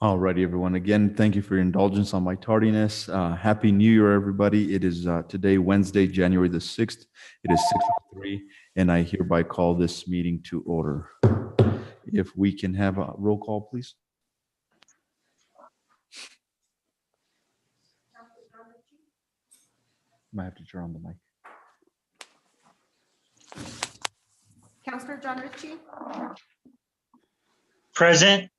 Alrighty, everyone. Again, thank you for your indulgence on my tardiness. Happy New Year, everybody. It is today, Wednesday, January the 6th. It is 6:03, and I hereby call this meeting to order. If we can have a roll call, please. Might have to turn on the mic. Councillor John Ritchie, Present.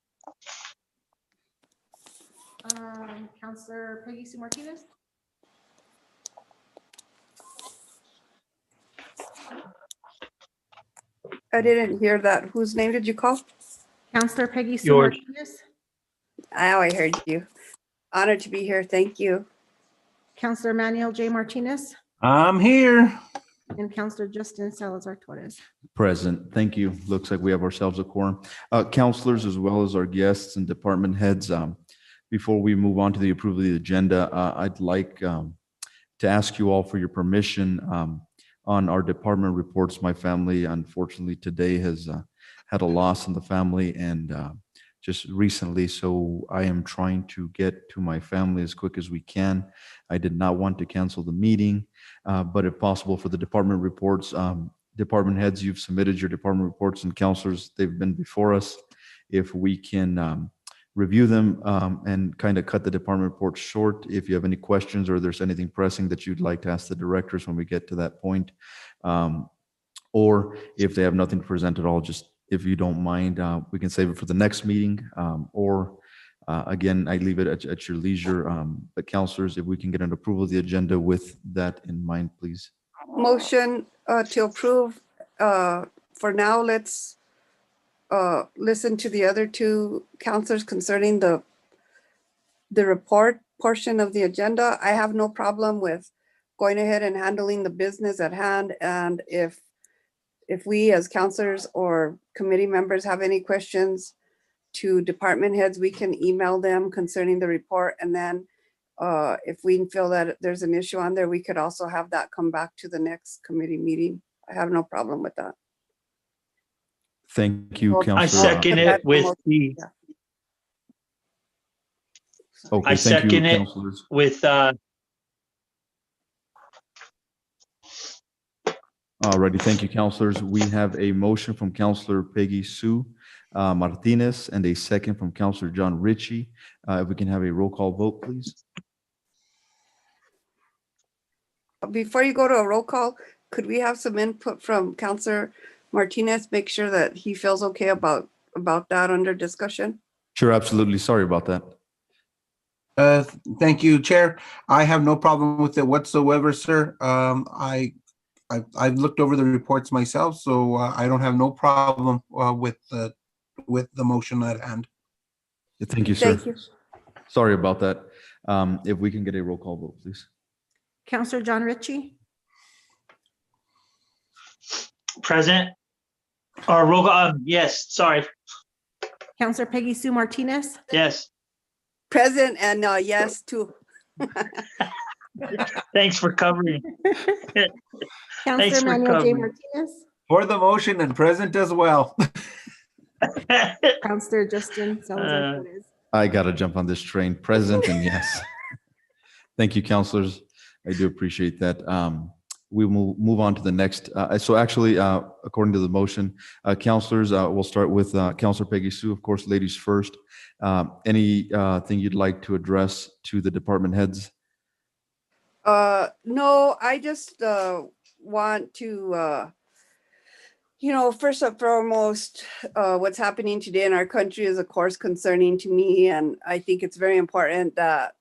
Councillor Peggy Sue Martinez, I didn't hear that. Whose name did you call? Councillor Peggy Sue Yours. Martinez, I heard you. Honored to be here. Thank you. Councillor Manuel J. Martinez, I'm here. and Councillor Justin Salazar Torres. Present. Thank you. Looks like we have ourselves a quorum. Counselors, as well as our guests and department heads, before we move on to the approval of the agenda, I'd like to ask you all for your permission on our department reports. My family, unfortunately, today has had a loss in the family and just recently, so I am trying to get to my family as quick as we can. I did not want to cancel the meeting, but if possible for the department reports, department heads, you've submitted your department reports, and counselors, they've been before us. If we can review them and kind of cut the department reports short. If you have any questions or there's anything pressing that you'd like to ask the directors when we get to that point, or if they have nothing to present at all, just if you don't mind, we can save it for the next meeting, or again, I leave it at your leisure. But counselors, if we can get an approval of the agenda with that in mind, please. Motion to approve. For now, let's listen to the other two counselors concerning the report portion of the agenda. I have no problem with going ahead and handling the business at hand. And if we as counselors or committee members have any questions to department heads, we can email them concerning the report. And then if we feel that there's an issue on there, we could also have that come back to the next committee meeting. I have no problem with that. Thank you, I Counselor. I second it with the, Okay, I thank you, second it. counselors. with, Alrighty, thank you, counselors. We have a motion from Counselor Peggy Sue Martinez and a second from Counselor John Ritchie. If we can have a roll call vote, please. Before you go to a roll call, could we have some input from Counselor Martinez? Make sure that he feels okay about that under discussion. Sure, absolutely. Sorry about that. Thank you, Chair. I have no problem with it whatsoever, sir. I've looked over the reports myself, so I don't have no problem with the motion at hand. Thank you, sir. Thank you. Sorry about that. If we can get a roll call vote, please. Councillor John Ritchie, present. Or roll, yes, sorry, Councillor Peggy Sue Martinez, yes. Present and yes too. Thanks for covering. Councillor for Manuel J. covering. Martinez, For the motion and present as well. Councillor Justin Salazar Torres. I got to jump on this train. Present and yes. Thank you, counselors. I do appreciate that. We will move on to the next. So actually, according to the motion, counselors, we'll start with Counselor Peggy Sue, of course, ladies first. Anything you'd like to address to the department heads? No, I just want to, first and foremost, what's happening today in our country is, of course, concerning to me. And I think it's very important that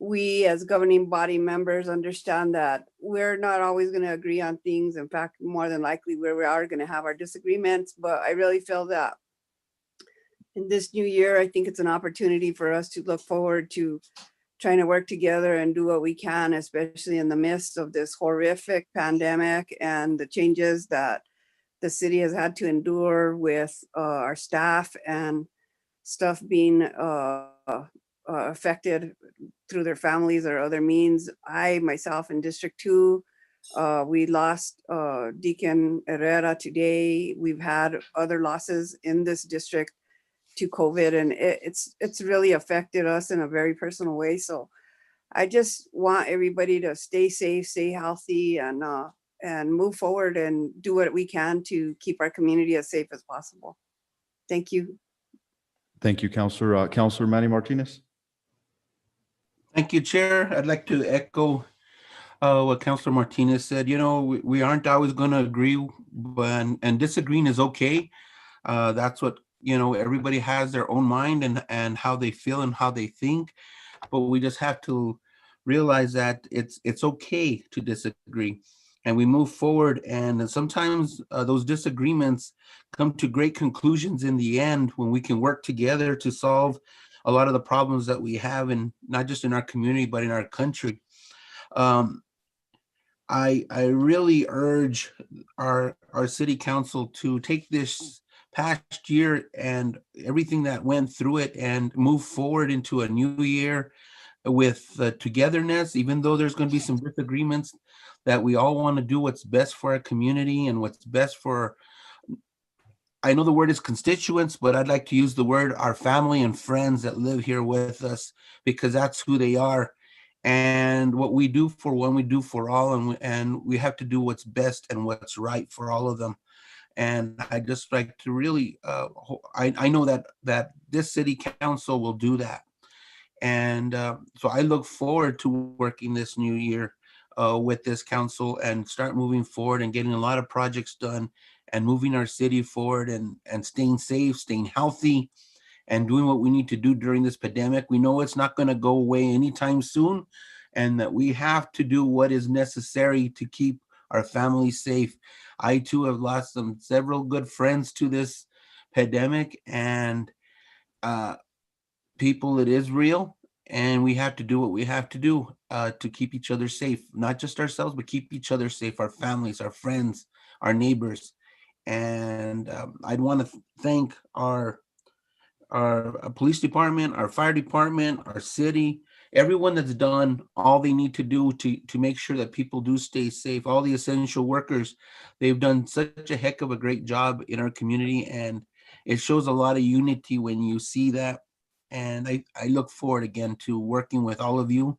we as governing body members understand that we're not always going to agree on things. In fact, more than likely, we are going to have our disagreements. But I really feel that in this new year, I think it's an opportunity for us to look forward to trying to work together and do what we can, especially in the midst of this horrific pandemic and the changes that the city has had to endure with our staff and stuff being affected through their families or other means. I myself in District 2, we lost Deacon Herrera today. We've had other losses in this district to COVID, and it's really affected us in a very personal way. So I just want everybody to stay safe, stay healthy, and move forward and do what we can to keep our community as safe as possible. Thank you. Thank you, Counselor. Counselor Manny Martinez? Thank you, Chair. I'd like to echo what Councilor Martinez said. You know, we aren't always going to agree, but and disagreeing is okay. That's what, you know, everybody has their own mind and how they feel and how they think. But we just have to realize that it's okay to disagree, and we move forward. And sometimes those disagreements come to great conclusions in the end when we can work together to solve a lot of the problems that we have, and not just in our community but in our country. I really urge our city council to take this past year and everything that went through it and move forward into a new year with togetherness, even though there's going to be some disagreements, that we all want to do what's best for our community and what's best for, I know the word is constituents, but I'd like to use the word our family and friends that live here with us, because that's who they are. And what we do for one, we do for all, and we have to do what's best and what's right for all of them. And I just like to really, I know that this city council will do that. And so I look forward to working this new year with this council and start moving forward and getting a lot of projects done and moving our city forward and staying safe, staying healthy, and doing what we need to do during this pandemic. We know it's not going to go away anytime soon, and that we have to do what is necessary to keep our families safe. I too have lost several good friends to this pandemic, and people, it is real, and we have to do what we have to do to keep each other safe, not just ourselves, but keep each other safe, our families, our friends, our neighbors. And I'd want to thank our police department, our fire department, our city, everyone that's done all they need to do to make sure that people do stay safe. All the essential workers, they've done such a heck of a great job in our community, and it shows a lot of unity when you see that. And I look forward again to working with all of you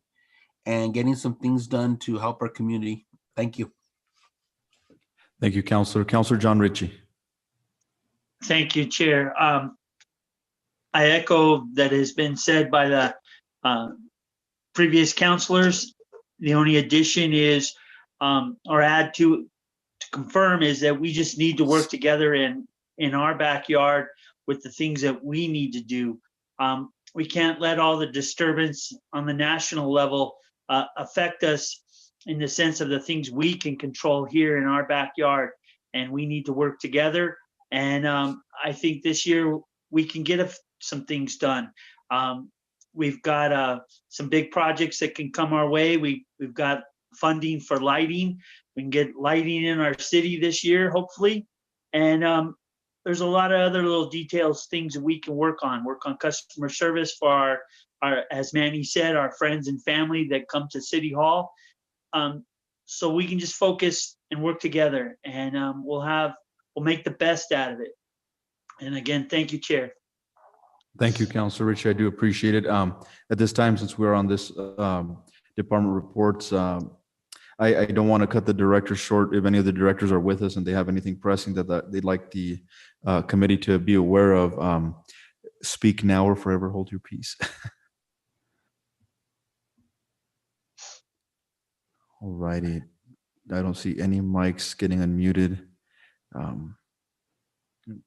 and getting some things done to help our community. Thank you. Thank you, Counselor. Counselor John Ritchie? Thank you, Chair. I echo that has been said by the previous counselors. The only addition is, or add to confirm, is that we just need to work together in our backyard with the things that we need to do. We can't let all the disturbance on the national level affect us in the sense of the things we can control here in our backyard, and we need to work together. And I think this year we can get some things done. We've got some big projects that can come our way. We've got funding for lighting. We can get lighting in our city this year, hopefully. And there's a lot of other little details, things that we can work on customer service for our, as Manny said, our friends and family that come to City Hall. So we can just focus and work together, and we'll make the best out of it. And again, thank you, Chair. Thank you, Counselor Ritchie. I do appreciate it. At this time, since we're on this department reports, I don't want to cut the directors short. If any of the directors are with us and they have anything pressing that they'd like the committee to be aware of, speak now or forever hold your peace. All righty. I don't see any mics getting unmuted.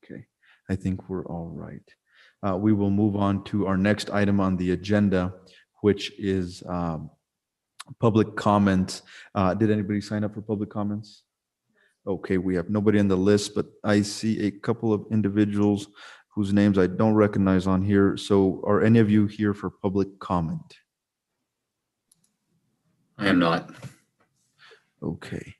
Okay, I think we're all right. We will move on to our next item on the agenda, which is public comments. Did anybody sign up for public comments? Okay, we have nobody on the list, but I see a couple of individuals whose names I don't recognize on here. So are any of you here for public comment? I am not. Okay.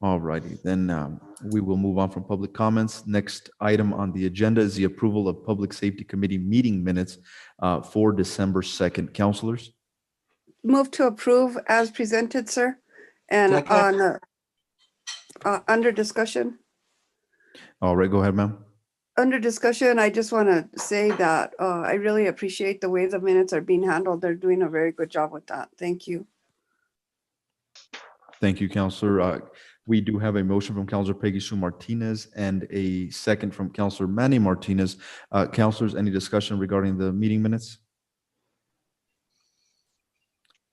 All righty, then we will move on from public comments. Next item on the agenda is the approval of Public Safety Committee meeting minutes for December 2nd. Councilors? Move to approve as presented, sir. And Second. on under discussion. All right, go ahead, ma'am. under discussion, I just want to say that I really appreciate the way the minutes are being handled. They're doing a very good job with that. Thank you. Thank you, Counselor. We do have a motion from Counselor Peggy Sue Martinez and a second from Counselor Manny Martinez. Counselors, any discussion regarding the meeting minutes?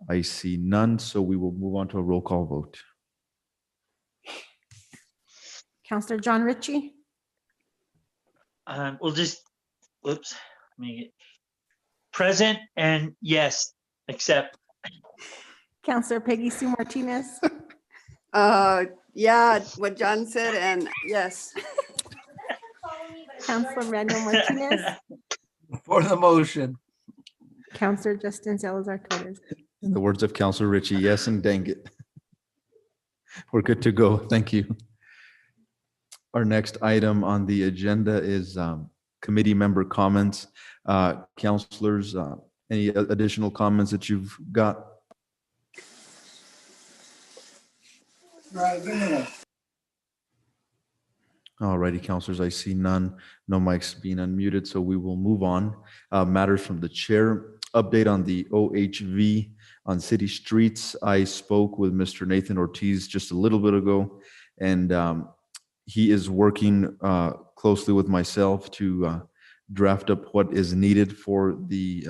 I see none, so we will move on to a roll call vote. Counselor John Ritchie, We'll just, whoops, let me get present and yes, accept. Counselor Peggy Sue Martinez, Yeah, what John said, and yes. Counselor Manuel Martinez, For the motion. Counselor Justin Salazar Torres. In the words of Counselor Ritchie, yes, and dang it. We're good to go. Thank you. Our next item on the agenda is committee member comments. Counselors, any additional comments that you've got? All righty, counselors, I see none. No mics being unmuted, so we will move on. Matters from the chair. Update on the OHV on city streets. I spoke with Mr. Nathan Ortiz just a little bit ago, and he is working closely with myself to draft up what is needed for the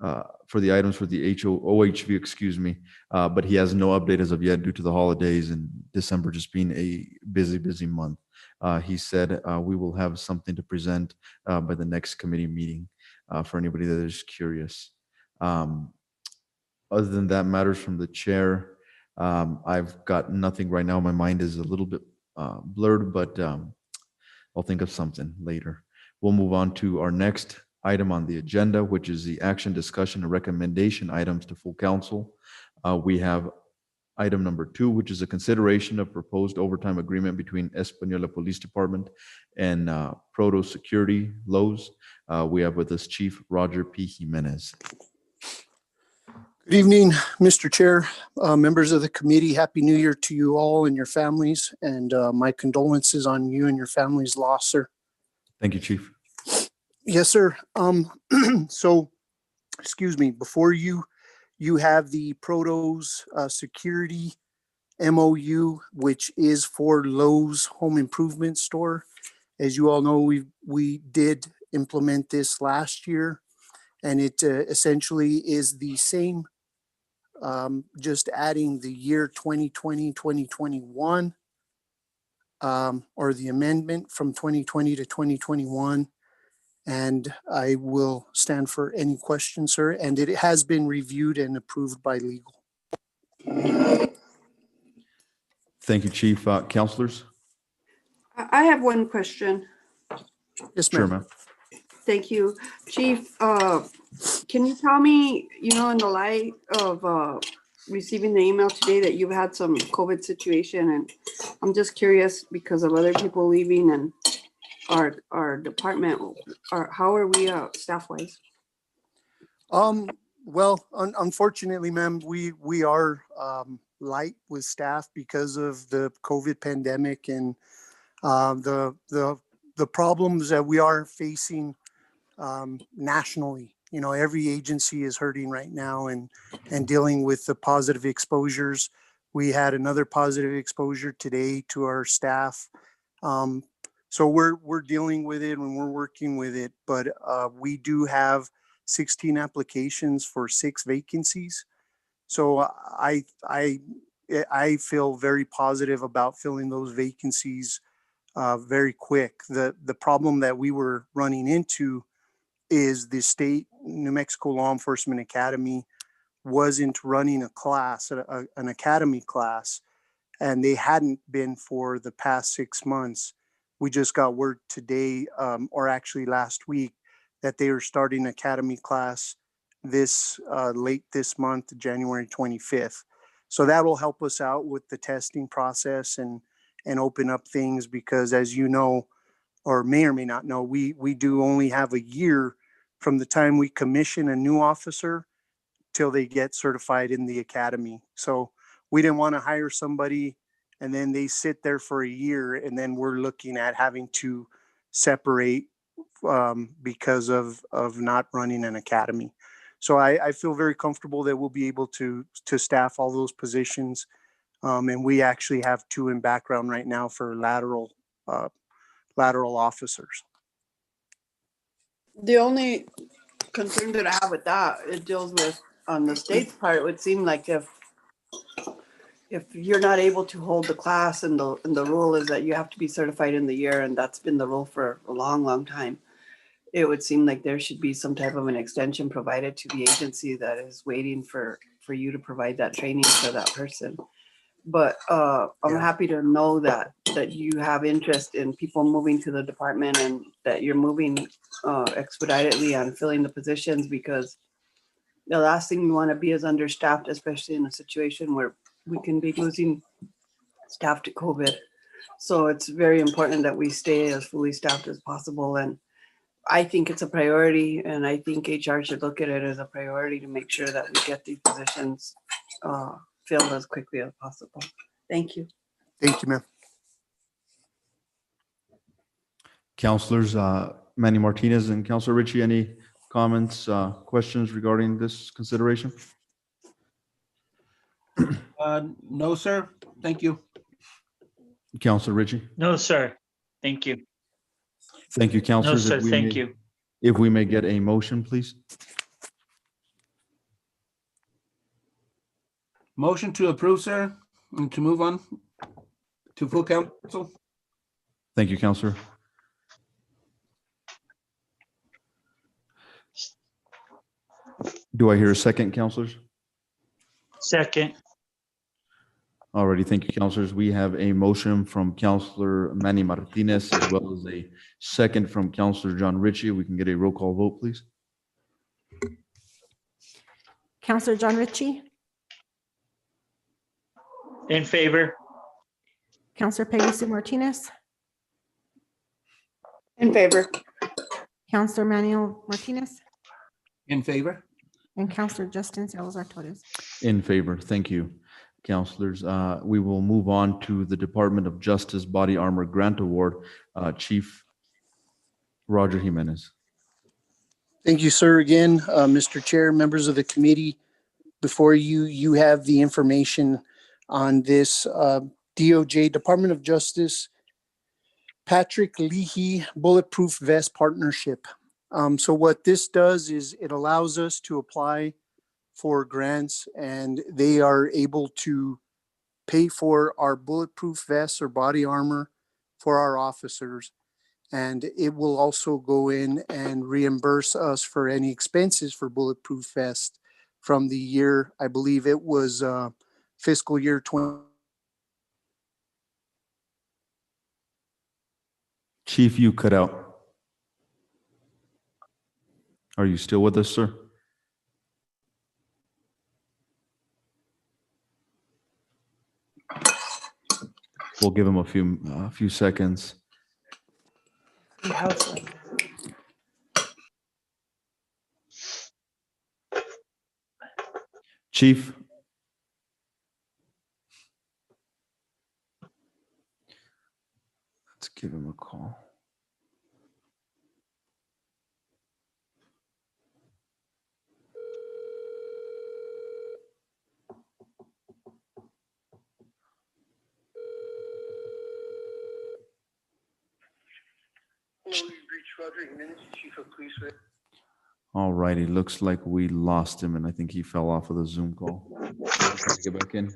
items for the OHV, excuse me. But he has no update as of yet due to the holidays and December just being a busy month. He said we will have something to present by the next committee meeting for anybody that is curious. Other than that, matters from the chair. I've got nothing right now. My mind is a little bit blurred, but I'll think of something later. We'll move on to our next item on the agenda, which is the action, discussion, and recommendation items to full council. We have item number 2, which is a consideration of proposed overtime agreement between Española Police Department and Proto Security Lowe's. We have with us Chief Roger P. Jimenez. Good evening, Mr. Chair, members of the committee. Happy New Year to you all and your families, and my condolences on you and your family's loss, sir. Thank you, Chief. Yes, sir. So, excuse me, before you have the Proto's security MOU, which is for Lowe's Home Improvement Store. As you all know, we did implement this last year, and it essentially is the same, just adding the year 2020, 2021, or the amendment from 2020 to 2021. And I will stand for any questions, sir. And it has been reviewed and approved by legal. Thank you, Chief. Counselors? I have one question. Yes, Sure, ma'am. ma'am. Thank you. Chief, can you tell me, in the light of receiving the email today that you've had some COVID situation, and I'm just curious because of other people leaving and our department, how are we staff-wise? Well, unfortunately, ma'am, we are light with staff because of the COVID pandemic and the problems that we are facing nationally. Every agency is hurting right now and dealing with the positive exposures. We had another positive exposure today to our staff. So we're dealing with it and we're working with it, but we do have 16 applications for 6 vacancies. So I feel very positive about filling those vacancies very quick. The problem that we were running into is the state New Mexico Law Enforcement Academy wasn't running a class, an academy class, and they hadn't been for the past 6 months. We just got word today, or actually last week, that they are starting academy class this late this month, January 25th. So that will help us out with the testing process and open up things because, as you know, or may or may not know, we do only have a year from the time we commission a new officer till they get certified in the academy. So we didn't want to hire somebody and then they sit there for a year and then we're looking at having to separate because of not running an academy. So I feel very comfortable that we'll be able to staff all those positions. And we actually have 2 in background right now for lateral officers. The only concern that I have with that, it deals with, on the state's part, it would seem like if you're not able to hold the class and the rule is that you have to be certified in the year, and that's been the rule for a long, long time, it would seem like there should be some type of an extension provided to the agency that is waiting for you to provide that training for that person. But I'm happy to know that you have interest in people moving to the department and that you're moving expeditedly on filling the positions, because the last thing we want to be is understaffed, especially in a situation where we can be losing staff to COVID. So it's very important that we stay as fully staffed as possible. And I think it's a priority, and I think HR should look at it as a priority to make sure that we get these positions filled as quickly as possible. Thank you. Thank you, ma'am. Counselors, Manny Martinez and Counselor Ritchie, any comments, questions regarding this consideration? No, sir. Thank you. Counselor Ritchie? No, sir. Thank you. Thank you, No, counselors. sir. If we Thank may- you. If we may get a motion, please. Motion to approve, sir, and to move on to full council. Thank you, Counselor. Do I hear a second, counselors? Second. Alrighty, thank you, counselors. We have a motion from Counselor Manny Martinez as well as a second from Counselor John Ritchie. We can get a roll call vote, please. Counselor John Ritchie, In favor. Counselor Peggy Sue Martinez, In favor. Counselor Manuel Martinez, In favor? and Counselor Justin Salazar Torres. In favor. Thank you, counselors. We will move on to the Department of Justice Body Armor Grant Award. Chief Roger Jimenez. Thank you, sir. Again, Mr. Chair, members of the committee, before you, you have the information on this DOJ, Department of Justice, Patrick Leahy Bulletproof Vest Partnership. So what this does is it allows us to apply for grants, and they are able to pay for our bulletproof vests or body armor for our officers. And it will also go in and reimburse us for any expenses for bulletproof vest from the year, I believe it was fiscal year 20. Chief, you cut out. Are you still with us, sir? We'll give him a few seconds. Chief? Let's give him a call. All righty, looks like we lost him, and I think he fell off of the Zoom call. Get back in.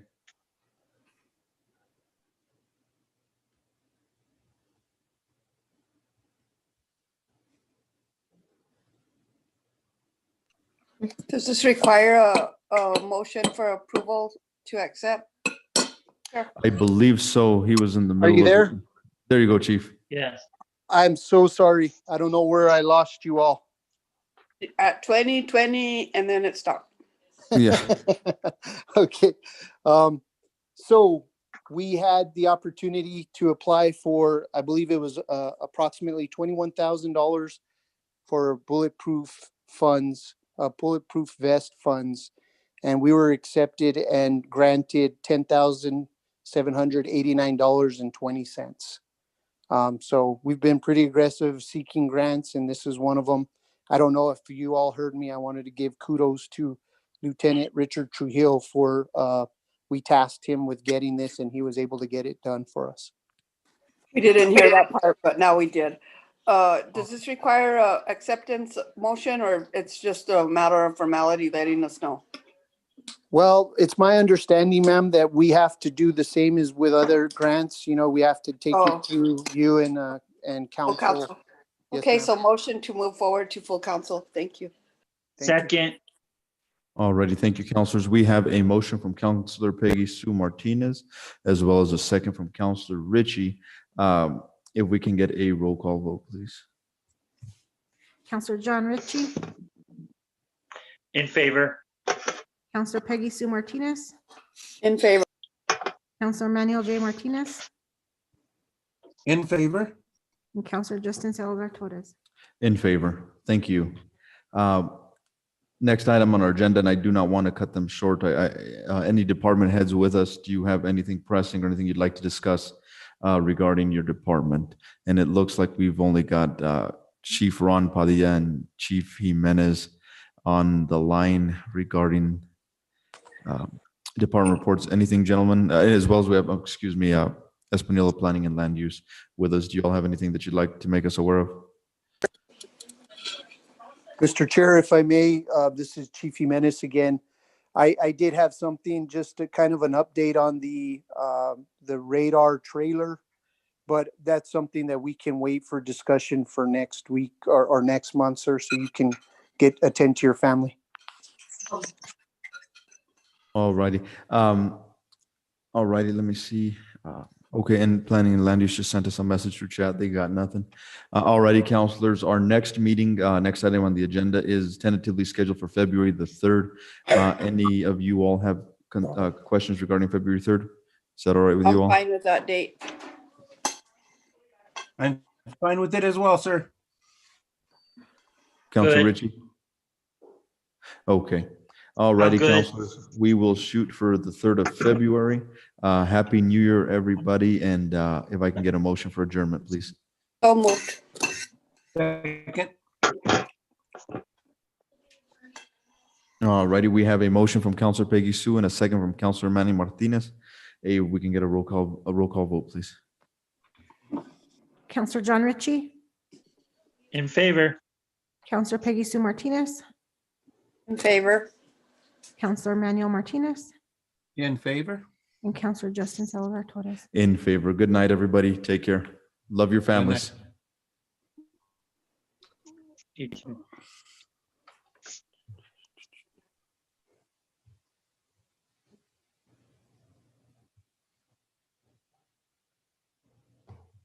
Does this require a motion for approval to accept? I believe so. He was in the middle. you of there? it. There you go, Chief. Yes. I'm so sorry. I don't know where I lost you all. At 2020, and then it stopped. Yeah. Okay. So we had the opportunity to apply for, I believe it was approximately $21,000 for bulletproof funds, bulletproof vest funds. And we were accepted and granted $10,789.20. So we've been pretty aggressive seeking grants, and this is one of them. I don't know if you all heard me. I wanted to give kudos to Lieutenant Richard Trujillo for, we tasked him with getting this, and he was able to get it done for us. We didn't hear that part, but now we did. Does this require a acceptance motion, or it's just a matter of formality letting us know? Well, it's my understanding, ma'am, that we have to do the same as with other grants. You know, we have to take Oh. it through you and Full council. council. Yes, Okay, ma'am. so motion to move forward to full council. Thank you. Thank you. Second, Alrighty, thank you, counselors. We have a motion from Counselor Peggy Sue Martinez, as well as a second from Counselor Richie. If we can get a roll call vote, please. Counselor John Ritchie, in favor. Counselor Peggy Sue Martinez, In favor. Counselor Manuel J. Martinez, In favor? and Counselor Justin Salazar Torres. In favor. Thank you. Next item on our agenda, and I do not want to cut them short. Any department heads with us, do you have anything pressing or anything you'd like to discuss regarding your department? And it looks like we've only got Chief Ron Padilla and Chief Jimenez on the line regarding department reports. Anything, gentlemen? As well as we have, Espanola Planning and Land Use with us. Do you all have anything that you'd like to make us aware of? Mr. Chair, if I may, this is Chief Jimenez again. I did have something, just a kind of an update on the radar trailer, but that's something that we can wait for discussion for next week or next month, sir, so you can attend to your family. All righty. All righty, let me see. Okay, and Planning and Land Use just sent us a message through chat. They got nothing. All righty, counselors, our next meeting, next item on the agenda is tentatively scheduled for February the 3rd. Any of you all have questions regarding February 3rd? Is that all right with you I'm all? fine with that date. I'm fine with it as well, sir. Counselor Good. Ritchie? Okay. All righty, good. counselors. We will shoot for the 3rd of February. Happy New Year, everybody. And if I can get a motion for adjournment, please. So moved. Second. All righty, we have a motion from Counselor Peggy Sue and a second from Counselor Manny Martinez. Hey, we can get a roll call vote, please. Counselor John Ritchie, In favor. Counselor Peggy Sue Martinez, In favor. Counselor Manuel Martinez, In favor? and Counselor Justin Salazar Torres. In favor. Good night, everybody. Take care. Love your families. You too.